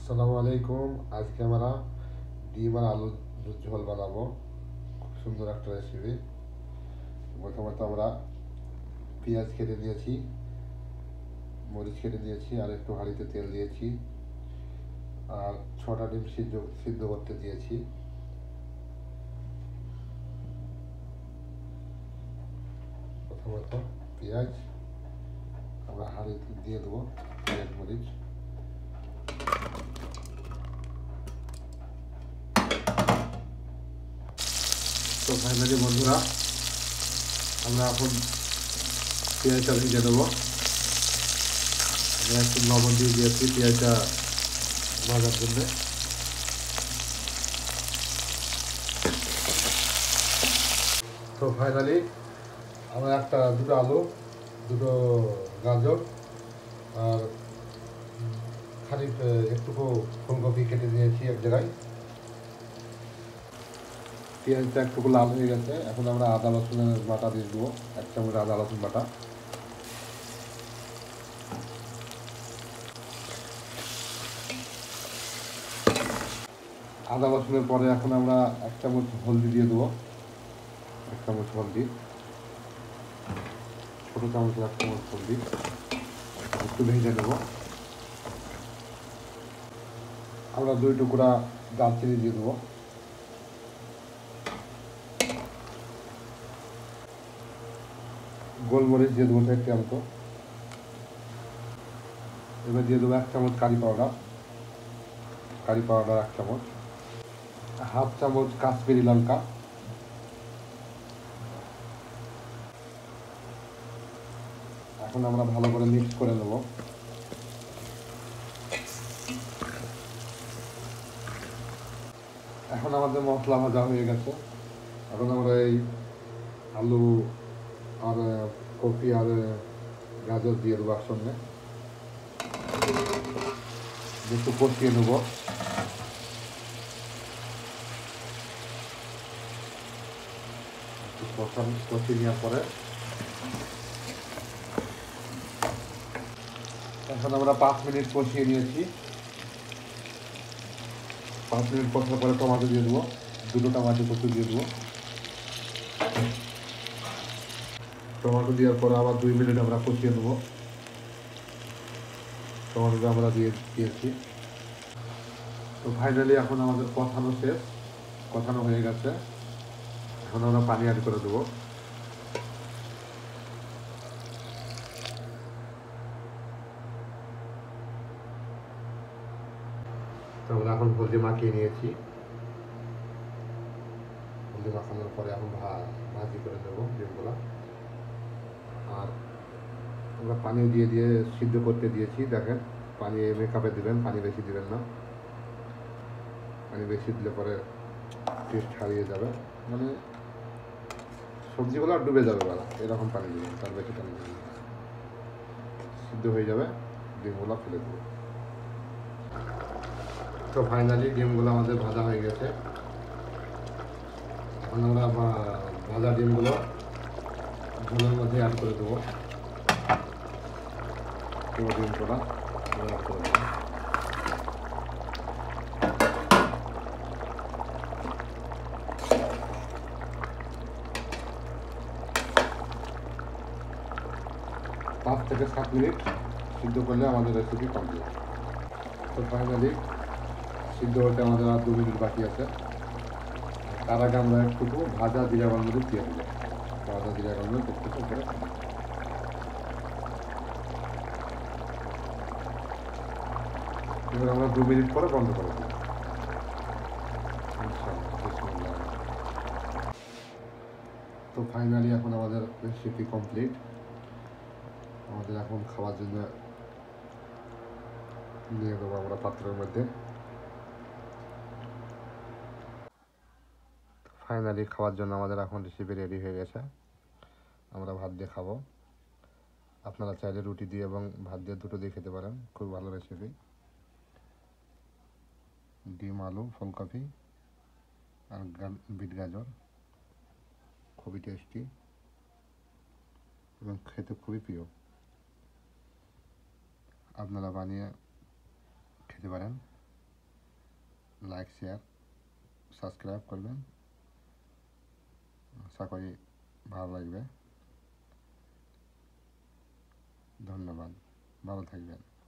আসসালামু আলাইকুম। আজকে আমরা ডিম আর আলুর ঝোল বানাবো। খুব সুন্দর একটা রেসিপি। প্রথমত আমরা পেঁয়াজ কেটে দিয়েছি, মরিচ কেটে দিয়েছি, আর একটু হাঁড়িতে তেল দিয়েছি, আর 6টা ডিম সিদ্ধ করতে দিয়েছি। প্রথমত পেঁয়াজ আমরা হাঁড়িতে দিয়ে দেবো, পেঁয়াজ মরিচ। তো ফাইনালি বন্ধুরা, আমরা এখন পেঁয়াজটা ভেজে দেবো। আমরা একটু লবণ দিয়ে দিয়েছি পেঁয়াজটা ভাজার জন্য। তো ফাইনালি আমরা দুটো আলু, দুটো গাজর, আর খানিক একটুকু ফুলকপি কেটে দিয়েছি এক জায়গায়। পেঁয়াজটা একটুকু লাল হয়ে গেছে, এখন আমরা আদা রসুনের বাটা দিয়ে দেবো, 1 চামচ আদা রসুন বাটা। আদা রসুনের পরে এখন আমরা 1 চামচ হলদি দিয়ে দেবো, 1 চামচ হলদি, ছোটো চামচের 1 চামচ হলদি। একটু ভেজে নেব। আমরা 2 টুকরা দারচিনি দিয়ে দেবো, গোলমরিচ দিয়ে দেবো 1 চামচ। এবার দিয়ে দেবো 1 চামচ কারি পাউডার, 1 চামচ, 1/2 চামচ কাশ্মীরি লঙ্কা। এখন আমরা ভালো করে মিক্স করে নেব। এখন আমাদের মশলা ভাজা হয়ে গেছে। এখন আমরা এই আলু আর কপি আর গাজর দিয়ে দেবো একসঙ্গে, একটু কষিয়ে নেব। কষিয়ে নেওয়ার পরে এখন আমরা 5 মিনিট কষিয়ে নিয়েছি। 5 মিনিট কষার পরে টমেটো দিয়ে দেবো, 2টো টমেটো কচু দিয়ে দেবো। টমেটো দেওয়ার পরে আবার 2 মিনিট আমরা কষিয়ে নেবো। টমেটোটা আমরা দিয়েছি। তো ফাইনালি এখন আমাদের কষানো শেষ, কষানো হয়ে গেছে। এখন আমরা পানি অ্যাড করে দেবো। তো আমরা এখন হলদি মাখিয়ে নিয়েছি। হলদি মাখানোর পরে এখন ভাজি করে দেবো ডিমগুলো। আর আমরা পানিও দিয়ে সিদ্ধ করতে দিয়েছি। দেখেন, পানি মেকআপে দিবেন, পানি বেশি দিবেন না। পানি বেশি দিলে পরে টেস্ট হারিয়ে যাবে, মানে সবজিগুলো ডুবে যাবে বেলা, এরকম পানি দিবেন, তার বেশি পানি দিবেন। সিদ্ধ হয়ে যাবে, ডিমগুলো ফেলে দেবো। তো ফাইনালি ডিমগুলো আমাদের ভাজা হয়ে গেছে। এখন আমরা ভাজা ডিমগুলো ঝোলের মধ্যে অ্যাড করে দেবো। পুরো ডিমগুলো অ্যাড করে দেবো। পাঁচ থেকে 7 মিনিট সিদ্ধ করলে আমাদের রেসিপি কমপ্লিট। তো ফাইনালি সিদ্ধ হতে আমাদের আর 2 মিনিট বাকি আছে। তার আগে আমরা একটু ভাজা জিরা গোলমরিচ দিয়ে দেবো। ভাজা জিরা গোলমরিচ একটু করে এবার আমরা 2 মিনিট পরে বন্ধ করে দেবো। তো ফাইনালি এখন আমাদের রেসিপি কমপ্লিট। আমাদের এখন খাওয়ার জন্য নিয়ে দেবো আমরা পাত্রের মধ্যে। ফাইনালি খাওয়ার জন্য আমাদের এখন রেসিপি রেডি হয়ে গেছে। আমরা ভাত দিয়ে খাবো। আপনারা চাইলে রুটি দিয়ে এবং ভাত দিয়ে দুটো দিয়ে খেতে পারেন। খুব ভালো রেসিপি। ডিম, আলু, ফুলকপি আর বিট গাজর, খুবই টেস্টি এবং খেতে খুবই প্রিয়। আপনারা বানিয়ে খেতে পারেন। লাইক শেয়ার সাবস্ক্রাইব করবেন, আশা করি ভালো লাগবে। ধন্যবাদ, ভালো থাকবেন।